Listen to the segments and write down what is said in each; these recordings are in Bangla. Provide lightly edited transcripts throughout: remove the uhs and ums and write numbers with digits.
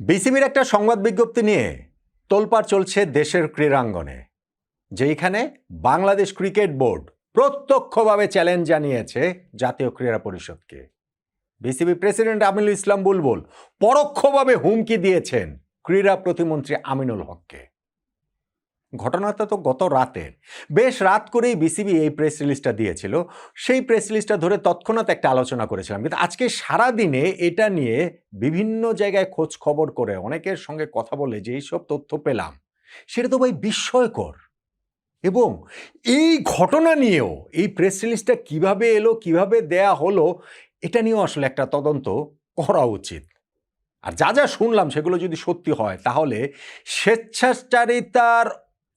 বিসিবির একটা সংবাদ বিজ্ঞপ্তি নিয়ে তোলপাড় চলছে দেশের ক্রীড়াঙ্গনে, যেখানে বাংলাদেশ ক্রিকেট বোর্ড প্রত্যক্ষভাবে চ্যালেঞ্জ জানিয়েছে জাতীয় ক্রীড়া পরিষদকে। বিসিবি প্রেসিডেন্ট আমিনুল ইসলাম বুলবুল পরোক্ষভাবে হুমকি দিয়েছেন ক্রীড়া প্রতিমন্ত্রী আমিনুল হককে। ঘটনাটা তো গত রাতের, বেশ রাত করেই বিসিবি এই প্রেস রিলিজটা দিয়েছিল। সেই প্রেস রিলিজটা ধরে তৎক্ষণাৎ একটা আলোচনা করেছিলাম, কিন্তু আজকে সারাদিনে এটা নিয়ে বিভিন্ন জায়গায় খোঁজ খবর করে অনেকের সঙ্গে কথা বলে যে এইসব তথ্য পেলাম, সেটা তো ভাই বিস্ময়কর। এবং এই ঘটনা নিয়েও এই প্রেস রিলিজটা কিভাবে এলো, কিভাবে দেয়া হলো, এটা নিয়েও আসলে একটা তদন্ত করা উচিত। আর যা যা শুনলাম সেগুলো যদি সত্যি হয়, তাহলে স্বেচ্ছাচারিতার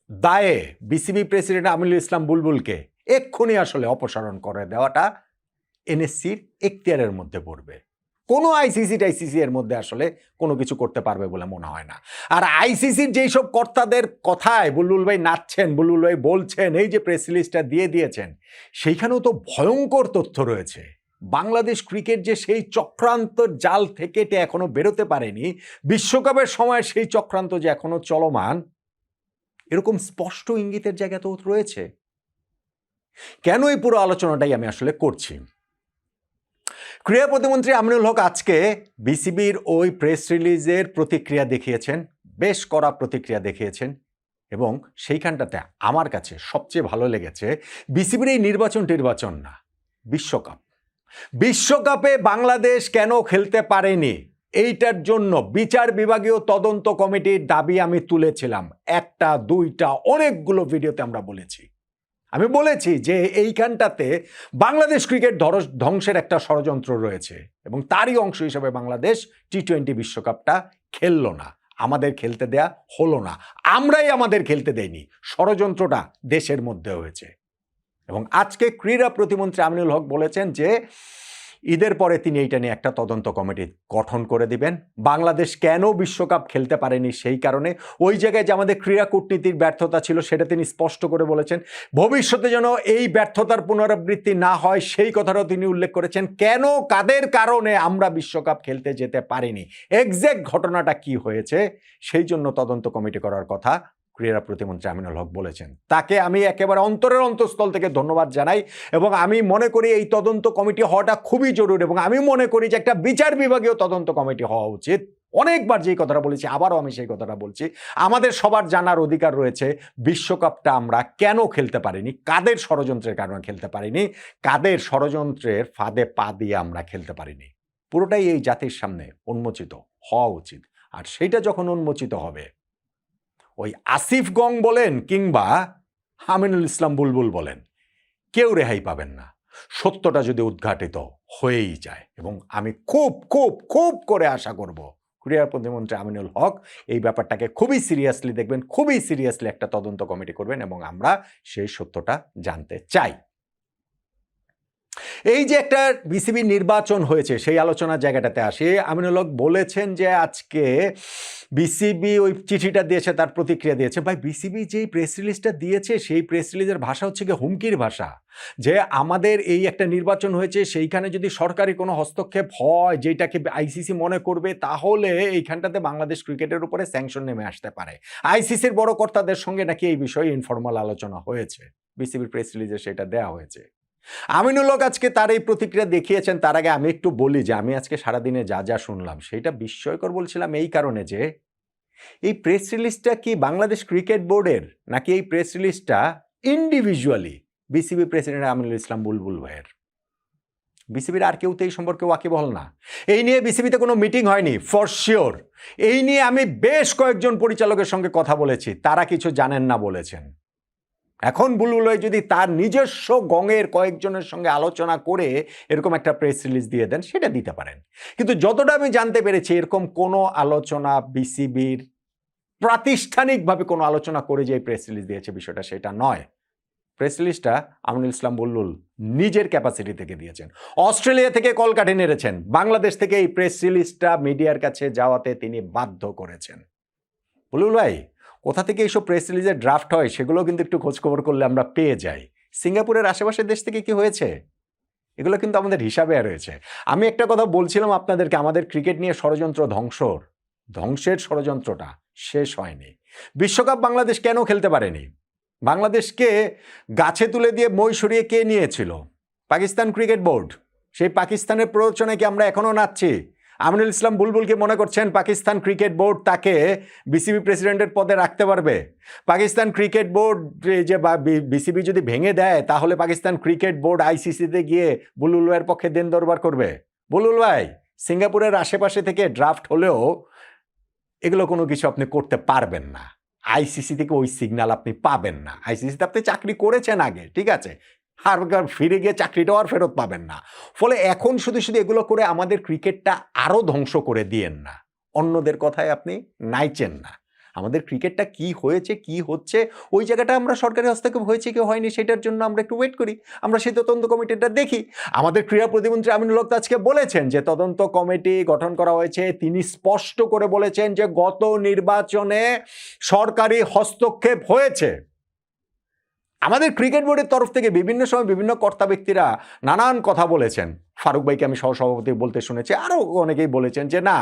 দায়ে বিসিবি প্রেসিডেন্ট আমিনুল ইসলাম বুলবুলকে এক্ষুনি আসলে অপসারণ করে দেওয়াটা এনএসসির এখতিয়ারের মধ্যে পড়বে। কোনো আইসিসি এর মধ্যে আসলে কোনো কিছু করতে পারবে বলে মনে হয় না। আর আইসিসির যেই সব কর্তাদের কথায় বুলবুল ভাই নাচছেন, বুলবুল ভাই বলছেন, এই যে প্রেস রিলিজটা দিয়ে দিয়েছেন, সেইখানেও তো ভয়ঙ্কর তথ্য রয়েছে। বাংলাদেশ ক্রিকেট যে সেই চক্রান্ত জাল থেকে এখনো বেরোতে পারেনি, বিশ্বকাপের সময় সেই চক্রান্ত যে এখনো চলমান, এরকম স্পষ্ট ইঙ্গিতের জায়গা তো রয়েছে। কেন এই পুরো আলোচনাটাই আমি আসলে করছি? ক্রীড়া প্রতিমন্ত্রী আমিনুল হক আজকে বিসিবির ওই প্রেস রিলিজের প্রতিক্রিয়া দেখিয়েছেন, বেশ কড়া প্রতিক্রিয়া দেখিয়েছেন। এবং সেইখানটাতে আমার কাছে সবচেয়ে ভালো লেগেছে, বিসিবির এই নির্বাচন না, বিশ্বকাপে বাংলাদেশ কেন খেলতে পারেনি এইটার জন্য বিচার বিভাগীয় তদন্ত কমিটির দাবি আমি তুলেছিলাম। একটা দুইটা অনেকগুলো ভিডিওতে আমরা বলেছি। আমি বলেছি যে এইখানটাতে বাংলাদেশ ক্রিকেট ধ্বংসের একটা ষড়যন্ত্র রয়েছে, এবং তারই অংশ হিসেবে বাংলাদেশ টি-20 বিশ্বকাপটা খেললো না, আমাদের খেলতে দেয়া হলো না, আমরাই আমাদের খেলতে দেইনি, ষড়যন্ত্রটা দেশের মধ্যে হয়েছে। এবং আজকে ক্রীড়া প্রতিমন্ত্রী আমিনুল হক বলেছেন যে ঈদের পরে তিনি এইটা নিয়ে একটা তদন্ত কমিটি গঠন করে দিবেন। বাংলাদেশ কেন বিশ্বকাপ খেলতে পারেনি সেই কারণে, ওই জায়গায় যে আমাদের ক্রীড়া কূটনীতির ব্যর্থতা ছিল সেটা তিনি স্পষ্ট করে বলেছেন। ভবিষ্যতে যেন এই ব্যর্থতার পুনরাবৃত্তি না হয় সেই কথাটাও তিনি উল্লেখ করেছেন। কেন, কাদের কারণে আমরা বিশ্বকাপ খেলতে যেতে পারিনি, এক্স্যাক্ট ঘটনাটা কি হয়েছে, সেই জন্য তদন্ত কমিটি করার কথা ক্রীড়া প্রতিমন্ত্রী আমিনুল হক বলেছেন। তাকে আমি একেবারে অন্তরের অন্তঃস্থল থেকে ধন্যবাদ জানাই, এবং আমি মনে করি এই তদন্ত কমিটি হওয়াটা খুবই জরুরি, এবং আমি মনে করি যে একটা বিচার বিভাগীয় তদন্ত কমিটি হওয়া উচিত। অনেকবার যেই কথাটা বলেছি, আবারও আমি সেই কথাটা বলছি, আমাদের সবার জানার অধিকার রয়েছে বিশ্বকাপটা আমরা কেন খেলতে পারিনি, কাদের ষড়যন্ত্রের কারণে খেলতে পারিনি, কাদের ষড়যন্ত্রের ফাঁদে পা দিয়ে আমরা খেলতে পারিনি। পুরোটাই এই জাতির সামনে উন্মোচিত হওয়া উচিত। আর সেইটা যখন উন্মোচিত হবে, ওই আসিফ গং বলেন কিংবা আমিনুল ইসলাম বুলবুল বলেন, কেউ রেহাই পাবেন না, সত্যটা যদি উদ্ঘাটিত হয়েই যায়। এবং আমি খুব খুব খুব করে আশা করব ক্রীড়া প্রতিমন্ত্রী আমিনুল হক এই ব্যাপারটাকে খুবই সিরিয়াসলি দেখবেন, খুবই সিরিয়াসলি একটা তদন্ত কমিটি করবেন, এবং আমরা সেই সত্যটা জানতে চাই। এই যে একটা বিসিবি নির্বাচন হয়েছে, সেই আলোচনার জায়গাটাতে আসে। আমিনুল হক বলেছেন যে আজকে বিসিবি ওই চিঠিটা দিয়েছে, তার প্রতিক্রিয়া দিয়েছে। ভাই, বিসিবি যেই প্রেস রিলিজটা দিয়েছে সেই প্রেস রিলিজের ভাষা হচ্ছে গিয়ে হুমকির ভাষা, যে আমাদের এই একটা নির্বাচন হয়েছে, সেইখানে যদি সরকারি কোনো হস্তক্ষেপ হয় যেটাকে আইসিসি মনে করবে, তাহলে এইখানটাতে বাংলাদেশ ক্রিকেটের উপরে স্যাংশন নেমে আসতে পারে। আইসিসির বড় কর্তাদের সঙ্গে নাকি এই বিষয়ে ইনফর্মাল আলোচনা হয়েছে, বিসিবির প্রেস রিলিজে সেটা দেওয়া হয়েছে। আমিনুল হক আজকে তার এই প্রতিক্রিয়া দেখিয়েছেন। তার আগে আমি একটু বলি যে আমি আজকে সারাদিনে যা যা শুনলাম সেটা বিস্ময়কর বলছিলাম এই কারণে যে এই প্রেস রিলিজটা কি বাংলাদেশ ক্রিকেট বোর্ডের, নাকি এই প্রেস রিলিজটা individually BCB president Aminul Islam Bulbul ভাইয়ের? বিসিবির আর কেউ তো এই সম্পর্কে ওয়াকিবহাল না। এই নিয়ে বিসিবিতে কোনো মিটিং হয়নি ফর শিওর। এই নিয়ে আমি বেশ কয়েকজন পরিচালকের সঙ্গে কথা বলেছি, তারা কিছু জানেন না বলেছেন। এখন বুলবুল ভাই যদি তার নিজস্ব গঙের কয়েকজনের সঙ্গে আলোচনা করে এরকম একটা প্রেস রিলিজ দিয়ে দেন, সেটা দিতে পারেন। কিন্তু যতটা আমি জানতে পেরেছি, এরকম কোনো আলোচনা বিসিবির প্রাতিষ্ঠানিকভাবে কোনো আলোচনা করে যে প্রেস রিলিজ দিয়েছে বিষয়টা সেটা নয়। প্রেস রিলিজটা আমিনুল ইসলাম বুলবুল নিজের ক্যাপাসিটি থেকে দিয়েছেন। অস্ট্রেলিয়া থেকে কলকাঠি নেড়েছেন, বাংলাদেশ থেকে এই প্রেস রিলিজটা মিডিয়ার কাছে যাওয়াতে তিনি বাধ্য করেছেন। বুলবুল ভাই, কোথা থেকে এইসব প্রেস রিলিজের ড্রাফট হয় সেগুলো কিন্তু একটু খোঁজখবর করলে আমরা পেয়ে যাই। সিঙ্গাপুরের আশেপাশের দেশ থেকে কি হয়েছে, এগুলো কিন্তু আমাদের হিসাবে রয়েছে। আমি একটা কথা বলছিলাম আপনাদেরকে, আমাদের ক্রিকেট নিয়ে ষড়যন্ত্র ধ্বংসর, ধ্বংসের ষড়যন্ত্রটা শেষ হয়নি। বিশ্বকাপ বাংলাদেশ কেন খেলতে পারেনি? বাংলাদেশকে গাছে তুলে দিয়ে মই সরিয়ে কে নিয়েছিল? Pakistan cricket board. সেই পাকিস্তানের প্ররোচনায় কি আমরা এখনো নাচছি? আমিনুল ইসলাম বুলবুলকে মনে করছেন পাকিস্তান ক্রিকেট বোর্ড তাকে বিসিবি প্রেসিডেন্টের পদে রাখতে পারবে? পাকিস্তান ক্রিকেট বোর্ড যে বিসিবি যদি ভেঙে দেয় তাহলে পাকিস্তান ক্রিকেট বোর্ড আইসিসিতে গিয়ে বুলবুল ভাইয়ের পক্ষে দেন দরবার করবে? বুলবুল ভাই, সিঙ্গাপুরের আশেপাশে থেকে ড্রাফট হলেও এগুলো কোনো কিছু আপনি করতে পারবেন না। আইসিসি থেকে ওই সিগন্যাল আপনি পাবেন না। আইসিসিতে আপনি চাকরি করেছেন আগে, ঠিক আছে, আর ফিরে গিয়ে চাকরিটাও আর ফেরত পাবেন না। ফলে এখন শুধু শুধু এগুলো করে আমাদের ক্রিকেটটা আরও ধ্বংস করে দিয়েন না। অন্যদের কথায় আপনি নাইচেন না। আমাদের ক্রিকেটটা কি হয়েছে কি হচ্ছে ওই জায়গাটা আমরা সরকারি হস্তক্ষেপ হয়েছে কি হয়নি সেটার জন্য আমরা একটু ওয়েট করি, আমরা সেই তদন্ত কমিটিটা দেখি। আমাদের ক্রীড়া প্রতিমন্ত্রী আমিনুল হক আজকে বলেছেন যে তদন্ত কমিটি গঠন করা হয়েছে। তিনি স্পষ্ট করে বলেছেন যে গত নির্বাচনে সরকারি হস্তক্ষেপ হয়েছে। আমাদের ক্রিকেট বোর্ডের তরফ থেকে বিভিন্ন সময় বিভিন্ন কর্তা ব্যক্তিরা নানান কথা বলেছেন। ফারুক ভাইকে আমি সহসভাপতি বলতে শুনেছি, আরও অনেকেই বলেছেন যে না,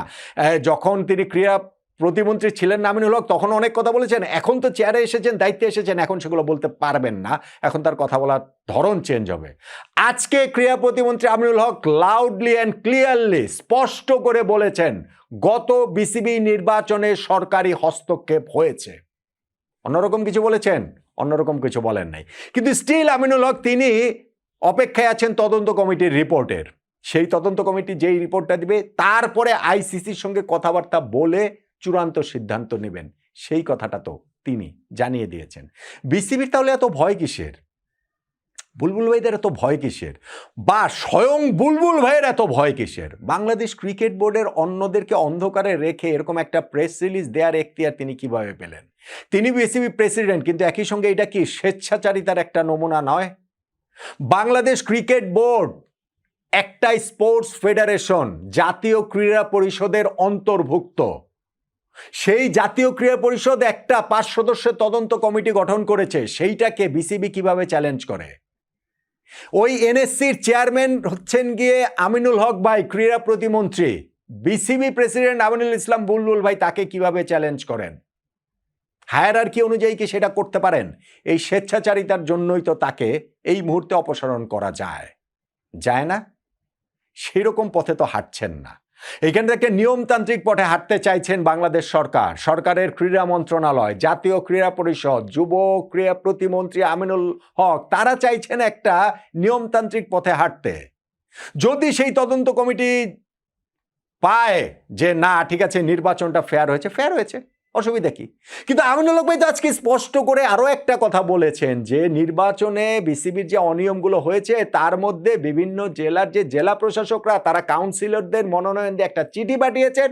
যখন তিনি ক্রীড়া প্রতিমন্ত্রী ছিলেন আমিনুল হক তখন অনেক কথা বলেছেন, এখন তো চেয়ারে এসেছেন, দায়িত্বে এসেছেন, এখন সেগুলো বলতে পারবেন না, এখন তার কথা বলার ধরন চেঞ্জ হবে। আজকে ক্রীড়া প্রতিমন্ত্রী আমিনুল হক লাউডলি অ্যান্ড ক্লিয়ারলি স্পষ্ট করে বলেছেন গত বিসিবি নির্বাচনে সরকারি হস্তক্ষেপ হয়েছে। অন্যরকম কিছু বলেছেন, অন্যরকম কিছু বলেন নাই। কিন্তু স্টিল আমিনুল হক তিনি অপেক্ষায় আছেন তদন্ত কমিটির রিপোর্টের। সেই তদন্ত কমিটি যেই রিপোর্টটা দিবে তারপরে আইসিসির সঙ্গে কথাবার্তা বলে চূড়ান্ত সিদ্ধান্ত নেবেন, সেই কথাটা তো তিনি জানিয়ে দিয়েছেন। বিসিবির তাহলে এত ভয় কিসের? বুলবুল ভাইদের এত ভয় কিসের? বা স্বয়ং বুলবুল ভাইয়ের এত ভয় কিসের? বাংলাদেশ ক্রিকেট বোর্ডের অন্যদেরকে অন্ধকারে রেখে এরকম একটা প্রেস রিলিজ দেওয়ার এখতিয়ার তিনি কিভাবে পেলেন? তিনি বিসিবি প্রেসিডেন্ট, কিন্তু একই সঙ্গে এটা কি স্বেচ্ছাচারিতার একটা নমুনা নয়? বাংলাদেশ ক্রিকেট বোর্ড একটা স্পোর্টস ফেডারেশন, জাতীয় ক্রীড়া পরিষদের অন্তর্ভুক্ত। সেই জাতীয় ক্রীড়া পরিষদ একটা 5 সদস্যের তদন্ত কমিটি গঠন করেছে, সেইটাকে বিসিবি কিভাবে চ্যালেঞ্জ করে? ওই এনএসসির চেয়ারম্যান হচ্ছেন গিয়ে আমিনুল হক ভাই, ক্রীড়া প্রতিমন্ত্রী। বিসিবি প্রেসিডেন্ট আমিনুল ইসলাম বুলবুল ভাই তাকে কিভাবে চ্যালেঞ্জ করেন? হায়ারার্কি অনুযায়ী কি সেটা করতে পারেন? এই স্বেচ্ছাচারিতার জন্যই তো তাকে এই মুহূর্তে অপসারণ করা যায় না? সেরকম পথে তো হাঁটছেন না। এইখান থেকে নিয়মতান্ত্রিক পথে হাঁটতে চাইছেন বাংলাদেশ সরকার, সরকারের ক্রীড়া মন্ত্রণালয়, জাতীয় ক্রীড়া পরিষদ, যুব ক্রীড়া প্রতিমন্ত্রী আমিনুল হক, তারা চাইছেন একটা নিয়মতান্ত্রিক পথে হাঁটতে। যদি সেই তদন্ত কমিটি পায় যে না ঠিক আছে নির্বাচনটা ফেয়ার হয়েছে, অসুবিধা কি? কিন্তু আমিনুল হক ভাই তো আজকে স্পষ্ট করে আরো একটা কথা বলেছেন যে নির্বাচনে বিসিবির যে অনিয়মগুলো হয়েছে তার মধ্যে বিভিন্ন জেলার যে জেলা প্রশাসকরা তারা কাউন্সিলরদের মনোনয়ন দিয়ে একটা চিঠি পাঠিয়েছেন।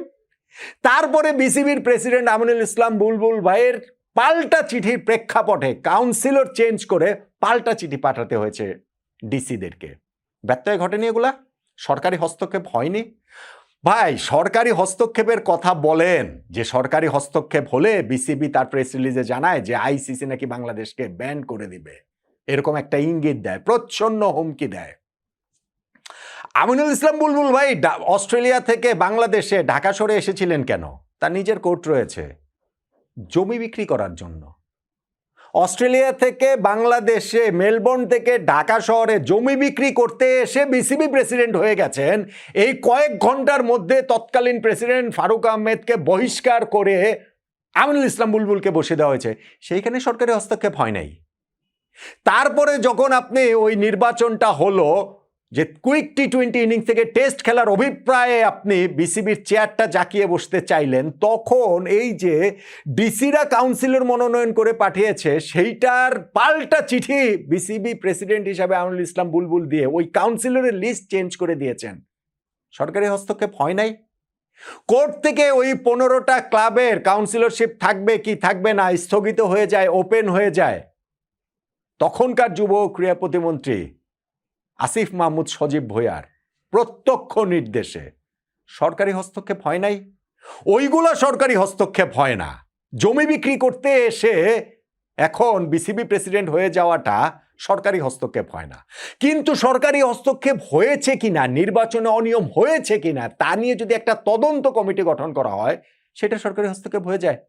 তারপরে বিসিবির প্রেসিডেন্ট আমিনুল ইসলাম বুলবুল ভাইয়ের পাল্টা চিঠির প্রেক্ষাপটে কাউন্সিলর চেঞ্জ করে পাল্টা চিঠি পাঠাতে হয়েছে ডিসিদেরকে। ব্যত্যয় ঘটেনি এগুলা? সরকারি হস্তক্ষেপ হয়নি? ভাই, সরকারি হস্তক্ষেপের কথা বলেন যে সরকারি হস্তক্ষেপ হলে বিসিবি তার প্রেস রিলিজে জানায় যে আইসিসি নাকি বাংলাদেশকে ব্যান করে দিবে, এরকম একটা ইঙ্গিত দেয়, প্রচ্ছন্ন হুমকি দেয়। আমিনুল ইসলাম বুলবুল ভাই অস্ট্রেলিয়া থেকে বাংলাদেশে ঢাকা শহরে এসেছিলেন কেন? তার নিজের কোর্ট রয়েছে, জমি বিক্রি করার জন্য। অস্ট্রেলিয়া থেকে বাংলাদেশে মেলবোর্ন থেকে ঢাকা শহরে জমি বিক্রি করতে এসে বিসিবি প্রেসিডেন্ট হয়ে গেছেন। এই কয়েক ঘন্টার মধ্যে তৎকালীন প্রেসিডেন্ট ফারুক আহমেদকে বহিষ্কার করে আমিনুল ইসলাম বুলবুলকে বসিয়ে দেওয়া হয়েছে, সেইখানে সরকারি হস্তক্ষেপ হয় নাই। তারপরে যখন আপনি ওই নির্বাচনটা হলো যে কুইক টি20 ইনিংস থেকে টেস্ট খেলার অভিপ্রায়ে আপনি বিসিবির চেয়ারটা জাকিয়ে বসতে চাইলেন, তখন এই যে ডিসিরা কাউন্সিলর মনোনয়ন করে পাঠিয়েছে সেইটার পাল্টা চিঠি বিসিবি প্রেসিডেন্ট হিসাবে আমিনুল ইসলাম বুলবুল দিয়ে ওই কাউন্সিলরের লিস্ট চেঞ্জ করে দিয়েছেন। সরকারি হস্তক্ষেপ হয় নাই? কোর্ট থেকে ওই 15টা ক্লাবের কাউন্সিলরশিপ থাকবে কি থাকবে না স্থগিত হয়ে যায়, ওপেন হয়ে যায়। তখনকার যুব ক্রীড়া প্রতিমন্ত্রী আসিফ মাহমুদ সজীব ভুঁইয়ার প্রত্যক্ষ নির্দেশে সরকারি হস্তক্ষেপ হয় নাই? ওইগুলো সরকারি হস্তক্ষেপ হয় না। জমি বিক্রি করতে এসে এখন বিসিবি প্রেসিডেন্ট হয়ে যাওয়াটা সরকারি হস্তক্ষেপ হয় না। কিন্তু সরকারি হস্তক্ষেপ হয়েছে কিনা, নির্বাচনে অনিয়ম হয়েছে কিনা তা নিয়ে যদি একটা তদন্ত কমিটি গঠন করা হয়, সেটা সরকারি হস্তক্ষেপ হয়ে যায়।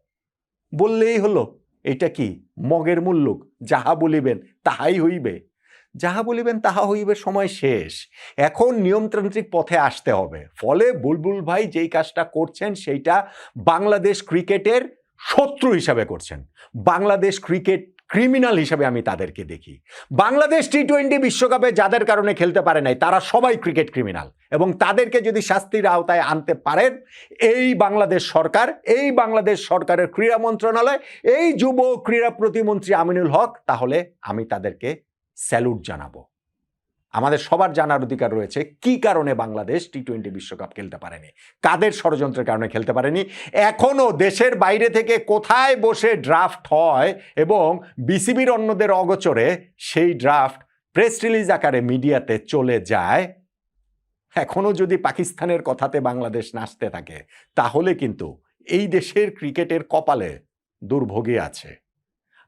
বললেই হলো, এটা কি মগের মুল্লুক, যাহা বলিবেন তাহাই হইবে। যাহা বলিবেন তাহা হইবে সময় শেষ। এখন নিয়মতান্ত্রিক পথে আসতে হবে। ফলে বুলবুল ভাই যেই কাজটা করছেন সেইটা বাংলাদেশ ক্রিকেটের শত্রু হিসাবে করছেন। বাংলাদেশ ক্রিকেট ক্রিমিনাল হিসাবে আমি তাদেরকে দেখি। বাংলাদেশ টি-20 বিশ্বকাপে যাদের কারণে খেলতে পারে নাই তারা সবাই ক্রিকেট ক্রিমিনাল, এবং তাদেরকে যদি শাস্তির আওতায় আনতে পারেন এই বাংলাদেশ সরকার, এই বাংলাদেশ সরকারের ক্রীড়া মন্ত্রণালয়, এই যুব ক্রীড়া প্রতিমন্ত্রী আমিনুল হক, তাহলে আমি তাদেরকে স্যালুট জানাবো। আমাদের সবার জানার অধিকার রয়েছে কি কারণে বাংলাদেশ টি-20 বিশ্বকাপ খেলতে পারেনি, কাদের ষড়যন্ত্রের কারণে খেলতে পারেনি। এখনো দেশের বাইরে থেকে কোথায় বসে ড্রাফট হয় এবং বিসিবির অন্যদের অগোচরে সেই ড্রাফট প্রেস রিলিজ আকারে মিডিয়াতে চলে যায়। এখনো যদি পাকিস্তানের কথাতে বাংলাদেশ নাচতে থাকে তাহলে কিন্তু এই দেশের ক্রিকেটের কপালে দুর্ভোগী আছে।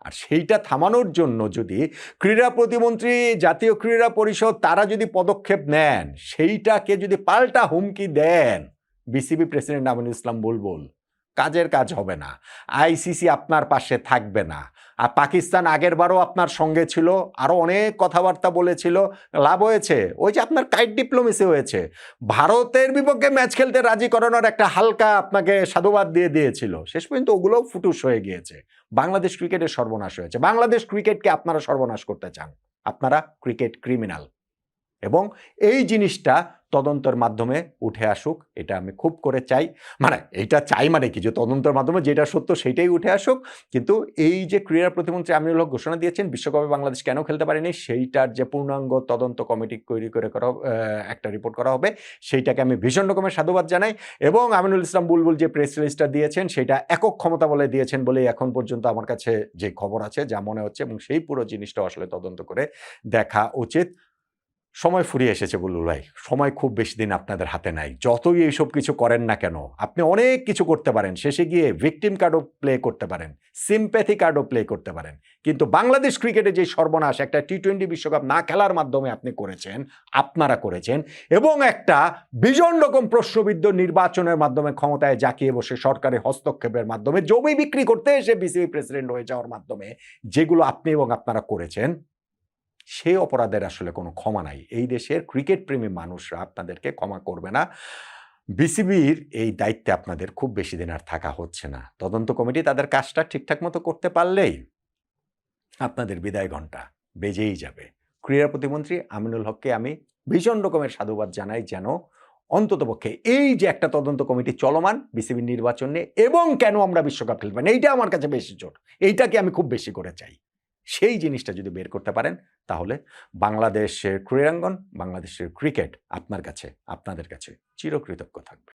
আর সেইটা থামানোর জন্য যদি ক্রীড়া প্রতিমন্ত্রী, জাতীয় ক্রীড়া পরিষদ তারা যদি পদক্ষেপ নেন, সেইটাকে যদি পাল্টা হুমকি দেন বিসিবি প্রেসিডেন্ট আমিনুল ইসলাম বুলবুল, কাজের কাজ হবে না। আইসিসি আপনার পাশে থাকবে না। আর পাকিস্তান আগেরবারও আপনার সঙ্গে ছিল, আরও অনেক কথাবার্তা বলেছিল, লাভ হয়েছে ওই যে আপনার কাইট ডিপ্লোমেসি হয়েছে। ভারতের বিপক্ষে ম্যাচ খেলতে রাজি করানোর একটা হালকা আপনাকে সাধুবাদ দিয়ে দিয়েছিল, শেষ পর্যন্ত ওগুলোও ফুটুস হয়ে গিয়েছে। বাংলাদেশ ক্রিকেটের সর্বনাশ হয়েছে। বাংলাদেশ ক্রিকেটকে আপনারা সর্বনাশ করতে চান। আপনারা ক্রিকেট ক্রিমিনাল, এবং এই জিনিসটা তদন্তের মাধ্যমে উঠে আসুক, এটা আমি খুব করে চাই। মানে এইটা চাই মানে কি, যে তদন্তের মাধ্যমে যেটা সত্য সেটাই উঠে আসুক। কিন্তু এই যে ক্রীড়া প্রতিমন্ত্রী আমিনুল হক ঘোষণা দিয়েছেন বিশ্বকাপে বাংলাদেশ কেন খেলতে পারেনি, সেইটার যে পূর্ণাঙ্গ তদন্ত কমিটি তৈরি করে একটা রিপোর্ট করা হবে, সেইটাকে আমি ভীষণ রকমের সাধুবাদ জানাই। এবং আমিনুল ইসলাম বুলবুল যে প্রেস রিলিজটা দিয়েছেন সেটা একক ক্ষমতা বলে দিয়েছেন বলেই এখন পর্যন্ত আমার কাছে যে খবর আছে, যা মনে হচ্ছে, এবং সেই পুরো জিনিসটা আসলে তদন্ত করে দেখা উচিত। সময় ফুরিয়ে এসেছে বুলবুল ভাই, সময় খুব বেশি দিন আপনাদের হাতে নাই। যতই এইসব কিছু করেন না কেন, আপনি অনেক কিছু করতে পারেন, শেষে গিয়ে ভিকটিম কার্ডও প্লে করতে পারেন, সিম্প্যাথি কার্ডও প্লে করতে পারেন। কিন্তু বাংলাদেশ ক্রিকেটে যে সর্বনাশ একটা টি-20 বিশ্বকাপ না খেলার মাধ্যমে আপনি করেছেন, আপনারা করেছেন, এবং একটা ভীষণ রকম প্রশ্নবিদ্ধ নির্বাচনের মাধ্যমে ক্ষমতায় জাকিয়ে বসে সরকারি হস্তক্ষেপের মাধ্যমে জমি বিক্রি করতে এসে বিসিবি প্রেসিডেন্ট হয়ে যাওয়ার মাধ্যমে যেগুলো আপনি এবং আপনারা করেছেন, সেই অপরাধের আসলে কোনো ক্ষমা নাই। এই দেশের ক্রিকেট প্রেমী মানুষরা আপনাদেরকে ক্ষমা করবে না। বিসিবির এই দায়িত্বে আপনাদের খুব বেশি দিন আর থাকা হচ্ছে না। তদন্ত কমিটি তাদের কাজটা ঠিকঠাক মতো করতে পারলেই আপনাদের বিদায় ঘণ্টা বেজেই যাবে। ক্রীড়া প্রতিমন্ত্রী আমিনুল হককে আমি ভীষণ রকমের সাধুবাদ জানাই, যেন অন্ততপক্ষে এই যে একটা তদন্ত কমিটি চলমান বিসিবির নির্বাচন নিয়ে, এবং কেন আমরা বিশ্বকাপ খেলবেন, এইটা আমার কাছে বেশি জোর, এইটাকে আমি খুব বেশি করে চাই। সেই জিনিসটা যদি বের করতে পারেন তাহলে বাংলাদেশের ক্রীড়াঙ্গন, বাংলাদেশের ক্রিকেট আপনার কাছে, আপনাদের কাছে চিরকৃতজ্ঞ থাকবে।